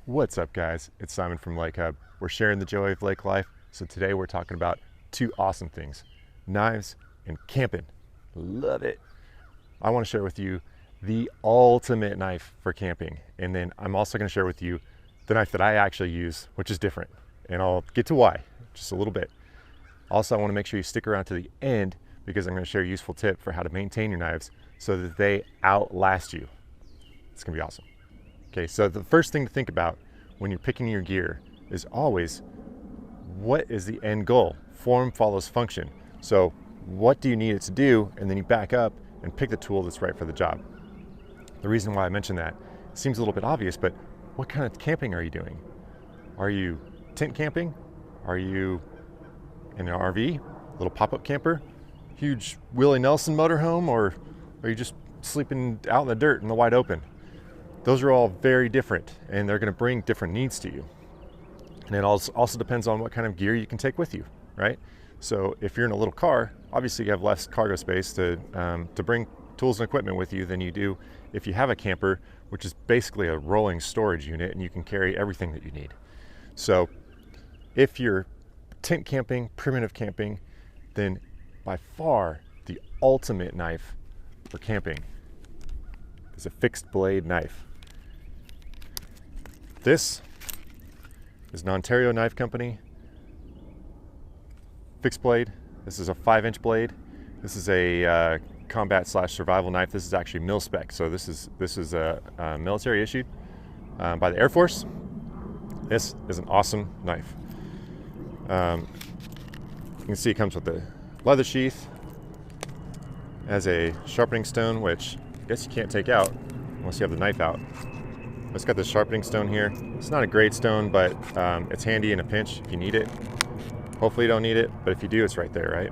What's up, guys? It's Simon from Lake Hub. We're sharing the joy of lake life. So today we're talking about two awesome things, knives and camping. Love it. I want to share with you the ultimate knife for camping. And then I'm also going to share with you the knife that I actually use, which is different. And I'll get to why just a little bit. Also, I want to make sure you stick around to the end because I'm going to share a useful tip for how to maintain your knives so that they outlast you. It's going to be awesome. Okay, so the first thing to think about when you're picking your gear is always, what is the end goal? Form follows function. So what do you need it to do? And then you back up and pick the tool that's right for the job. The reason why I mention that seems a little bit obvious, but what kind of camping are you doing? Are you tent camping? Are you in an RV, little pop-up camper, huge Willie Nelson motorhome, or are you just sleeping out in the dirt in the wide open? Those are all very different, and they're going to bring different needs to you. And it also depends on what kind of gear you can take with you, right? So if you're in a little car, obviously you have less cargo space to bring tools and equipment with you than you do if you have a camper, which is basically a rolling storage unit, and you can carry everything that you need. So if you're tent camping, primitive camping, then by far the ultimate knife for camping is a fixed blade knife. This is an Ontario knife company, fixed blade. This is a 5-inch blade. This is a combat/survival knife. This is actually mil spec, so this is a military issued by the Air Force. This is an awesome knife. You can see it comes with a leather sheath, has a sharpening stone, which I guess you can't take out unless you have the knife out. It's got this sharpening stone here. It's not a great stone, but it's handy in a pinch if you need it. Hopefully you don't need it, but if you do, it's right there, right?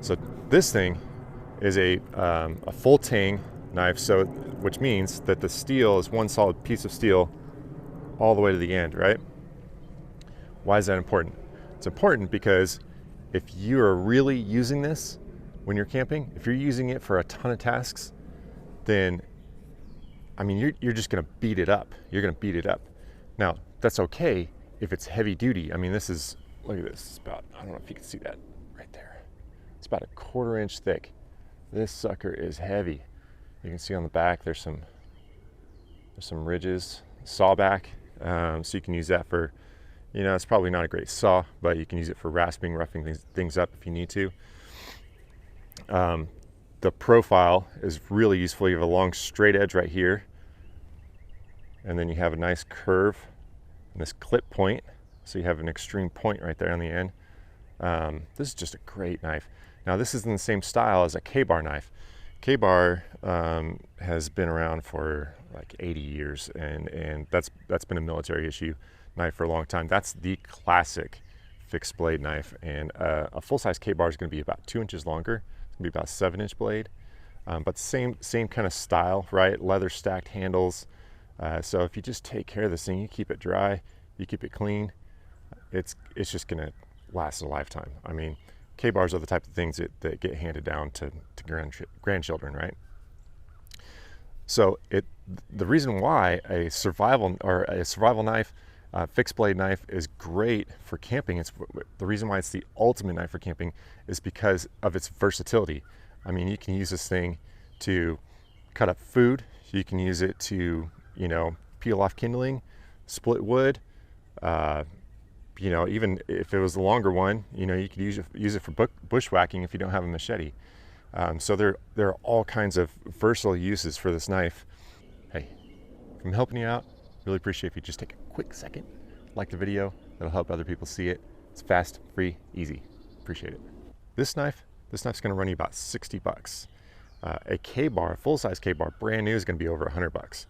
So this thing is a full tang knife, so which means that the steel is one solid piece of steel all the way to the end, right? Why is that important? It's important because if you are really using this when you're camping, if you're using it for a ton of tasks, then I mean, you're just going to beat it up. You're going to beat it up. Now, that's okay if it's heavy duty. I mean, this is, look at this. It's about, I don't know if you can see that right there. It's about 1/4 inch thick. This sucker is heavy. You can see on the back, there's some ridges, sawback. So you can use that for, it's probably not a great saw, but you can use it for rasping, roughing things up if you need to. The profile is really useful. You have a long straight edge right here, and then you have a nice curve and this clip point, so you have an extreme point right there on the end. This is just a great knife. Now this is in the same style as a Ka-Bar knife. Ka-Bar has been around for like 80 years, and that's been a military issue knife for a long time. That's the classic fixed blade knife, and a full-size Ka-Bar is going to be about 2 inches longer. It's gonna be about 7-inch blade, but same kind of style, right? Leather stacked handles. So if you just take care of this thing, you keep it dry, you keep it clean, it's just gonna last a lifetime. I mean, Ka-Bars are the type of things that get handed down to grandchildren, right? So the reason why a survival knife, fixed blade knife is great for camping. It's the reason why it's the ultimate knife for camping is because of its versatility. I mean, you can use this thing to cut up food. You can use it to, peel off kindling, split wood. Even if it was the longer one, you could use it for bushwhacking if you don't have a machete. So there are all kinds of versatile uses for this knife. Hey, if I'm helping you out, really appreciate if you just take a quick second, like the video. That'll help other people see it. It's fast, free, easy. Appreciate it. This knife's going to run you about 60 bucks. A Ka-Bar, a full-size Ka-Bar, brand new, is going to be over 100 bucks.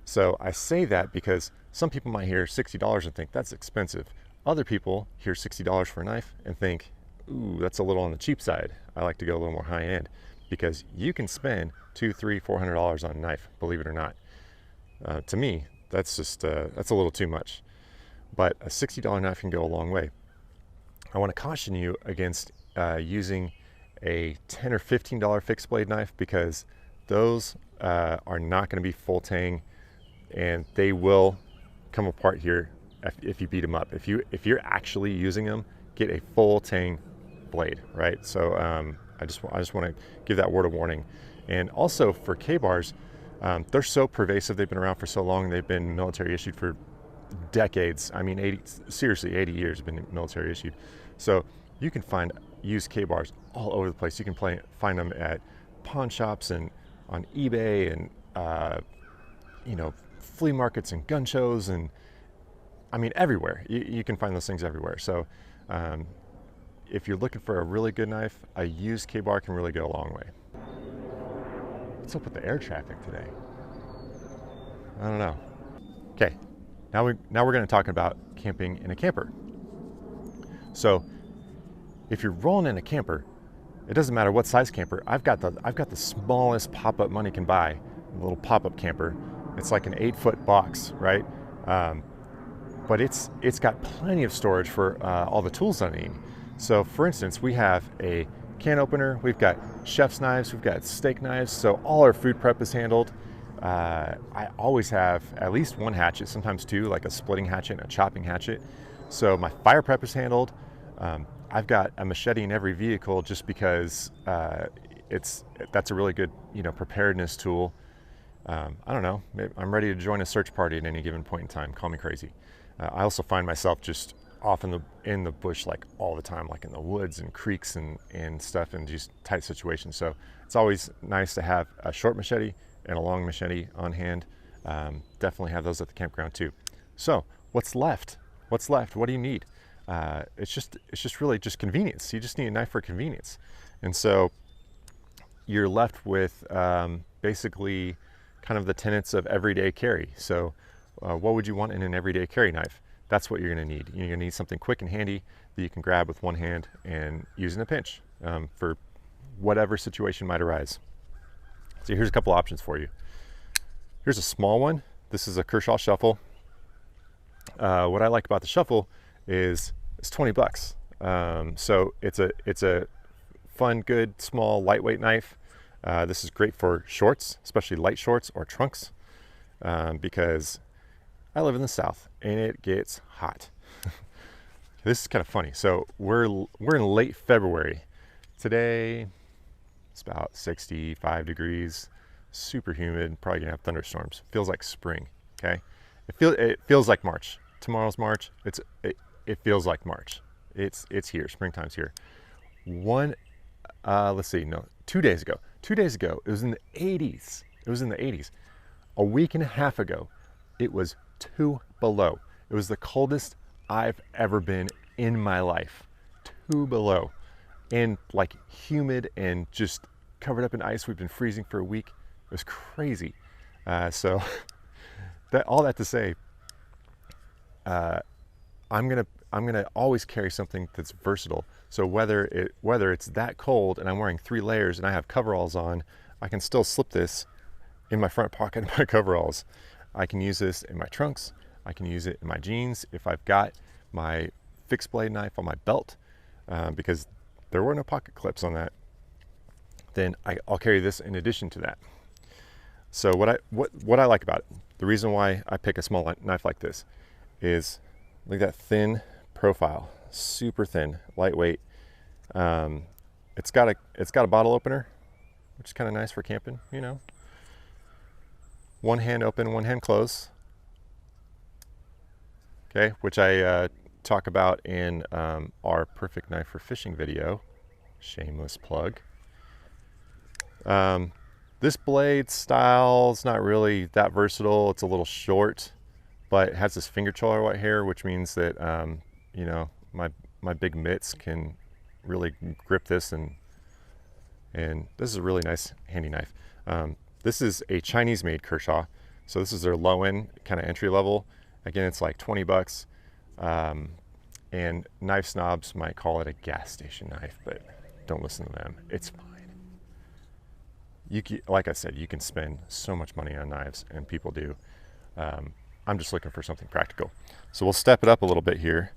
So I say that because some people might hear $60 and think that's expensive. Other people hear $60 for a knife and think, ooh, that's a little on the cheap side. I like to go a little more high end, because you can spend $200, $300, $400 on a knife, believe it or not. To me, that's just that's a little too much. But a $60 knife can go a long way. I want to caution you against using a $10 or $15 fixed blade knife, because those are not going to be full tang and they will come apart here if you beat them up. If you're actually using them, get a full tang blade, right? So I just want to give that word of warning. And also for K-bars, they're so pervasive. They've been around for so long. They've been military issued for decades. I mean, 80 years have been military issued. So you can find used K-bars all over the place. You can find them at pawn shops and on eBay and flea markets and gun shows, and I mean everywhere. You can find those things everywhere. So if you're looking for a really good knife, a used K-bar can really go a long way. What's up with the air traffic today? I don't know. Okay, now we're going to talk about camping in a camper. So if you're rolling in a camper, it doesn't matter what size camper. I've got the smallest pop-up money can buy, a little pop-up camper. It's like an 8-foot box, right? But it's got plenty of storage for all the tools I need. So for instance, we have a can opener, we've got chef's knives, we've got steak knives, so all our food prep is handled. I always have at least one hatchet, sometimes two, like a splitting hatchet and a chopping hatchet. So my fire prep is handled. I've got a machete in every vehicle just because that's a really good preparedness tool. I don't know, I'm ready to join a search party at any given point in time. Call me crazy. I also find myself just off in the bush like all the time, like in the woods and creeks and stuff, and just tight situations. So it's always nice to have a short machete and a long machete on hand. Definitely have those at the campground too. So what's left? What do you need? It's just really just convenience. You just need a knife for convenience. And so you're left with basically kind of the tenets of everyday carry. So what would you want in an everyday carry knife? That's what you're going to need. You're going to need something quick and handy that you can grab with one hand and use in a pinch for whatever situation might arise. So here's a couple options for you. Here's a small one. This is a Kershaw Shuffle. What I like about the Shuffle is it's 20 bucks. So it's a fun, good, small, lightweight knife. This is great for shorts, especially light shorts or trunks, because I live in the South and it gets hot. This is kind of funny. So we're in late February. Today it's about 65 degrees, super humid, probably gonna have thunderstorms. Feels like spring, okay? It feels like March. Tomorrow's March. It feels like March. It's here. Springtime's here. 2 days ago. 2 days ago, it was in the 80s. It was in the 80s. A week and a half ago, it was 2 below. It was the coldest I've ever been in my life. 2 below. And like humid and just covered up in ice. We've been freezing for a week. It was crazy. So all that to say, I'm gonna always carry something that's versatile. So whether it's that cold and I'm wearing 3 layers and I have coveralls on, I can still slip this in my front pocket of my coveralls. I can use this in my trunks. I can use it in my jeans if I've got my fixed blade knife on my belt, because there were no pocket clips on that. Then I'll carry this in addition to that. So what I like about it, the reason why I pick a small knife like this is look at that thin profile, super thin, lightweight. It's got a bottle opener, which is kind of nice for camping, One hand open, one hand close. Okay, which I talk about in our Perfect Knife for Fishing video. Shameless plug. This blade style is not really that versatile. It's a little short, but it has this finger choller right here, which means that my big mitts can really grip this, and this is a really nice, handy knife. This is a Chinese-made Kershaw, so this is their low-end kind of entry level. Again, it's like 20 bucks, and knife snobs might call it a gas station knife, but don't listen to them. It's fine. Like I said, you can spend so much money on knives, and people do. I'm just looking for something practical. So we'll step it up a little bit here.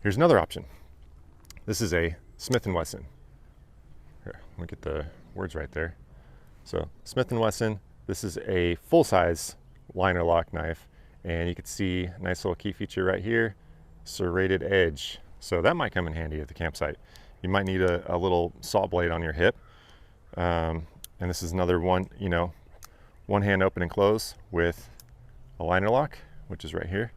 Here's another option. This is a Smith & Wesson. Here, let me get the words right there. So Smith & Wesson, this is a full-size liner lock knife. And you can see a nice little key feature right here, serrated edge. So that might come in handy at the campsite. You might need a little saw blade on your hip. And this is another one, you know, one hand open and close with a liner lock, which is right here.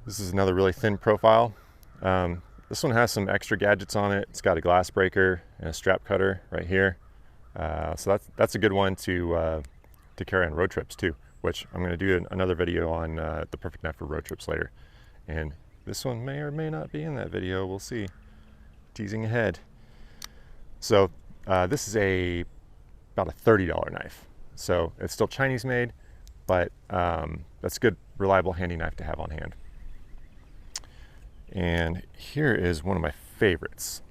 This is another really thin profile. This one has some extra gadgets on it. It's got a glass breaker and a strap cutter right here. So that's a good one to carry on road trips too, which I'm going to do another video on the perfect knife for road trips later. And this one may or may not be in that video. We'll see. Teasing ahead. So this is about a $30 knife. So it's still Chinese made, but that's a good, reliable, handy knife to have on hand. And here is one of my favorites.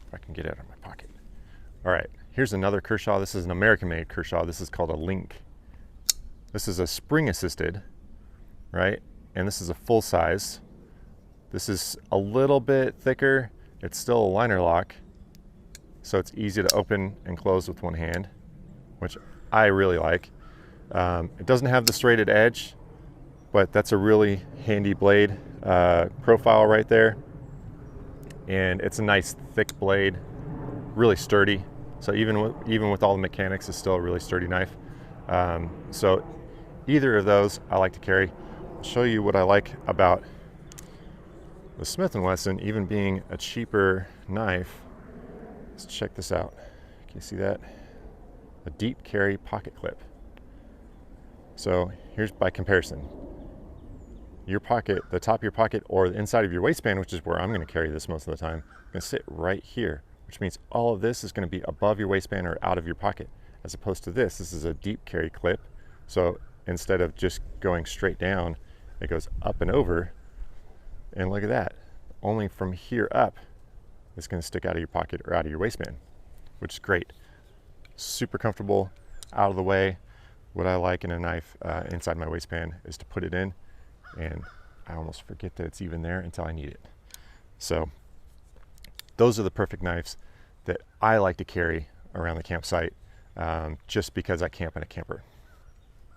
If I can get it out of my pocket. All right, here's another Kershaw. This is an American-made Kershaw. This is called a Link. This is a spring-assisted, right? And this is a full size. This is a little bit thicker. It's still a liner lock, so it's easy to open and close with one hand, which I really like. It doesn't have the serrated edge, but that's a really handy blade profile right there. And it's a nice thick blade, really sturdy. So even with all the mechanics, it's still a really sturdy knife. So either of those I like to carry. I'll show you what I like about the Smith & Wesson, even being a cheaper knife. Let's check this out. Can you see that? A deep carry pocket clip. So here's by comparison. Your pocket, the top of your pocket or the inside of your waistband, which is where I'm going to carry this most of the time, going to sit right here, which means all of this is going to be above your waistband or out of your pocket, as opposed to this is a deep carry clip. So instead of just going straight down, it goes up and over. And look at that. Only from here up, it's going to stick out of your pocket or out of your waistband, which is great. Super comfortable, out of the way. What I like in a knife inside my waistband is to put it in, and I almost forget that it's even there until I need it. So those are the perfect knives that I like to carry around the campsite, just because I camp in a camper.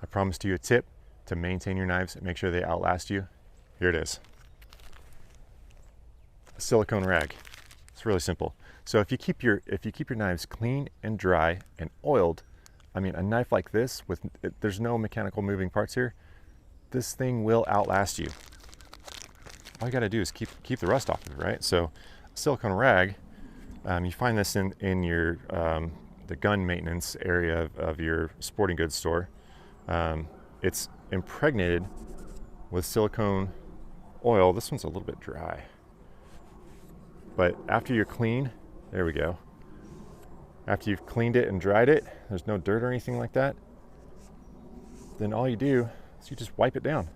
I promised you a tip to maintain your knives and make sure they outlast you. Here it is. A silicone rag. It's really simple. So if you keep your knives clean and dry and oiled, I mean, a knife like this there's no mechanical moving parts here, this thing will outlast you. All you got to do is keep the rust off of it, right? So a silicone rag, you find this in your the gun maintenance area of your sporting goods store. It's impregnated with silicone oil. This one's a little bit dry, but after you're clean, there we go. After you've cleaned it and dried it, there's no dirt or anything like that, then all you do is you just wipe it down.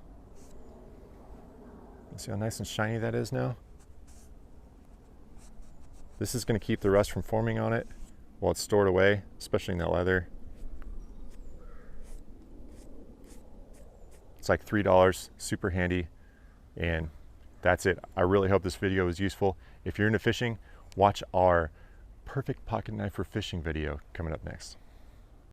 See how nice and shiny that is now? This is going to keep the rust from forming on it while it's stored away, especially in that leather. It's like $3, super handy, and that's it. I really hope this video was useful. If you're into fishing, watch our perfect pocket knife for fishing video coming up next.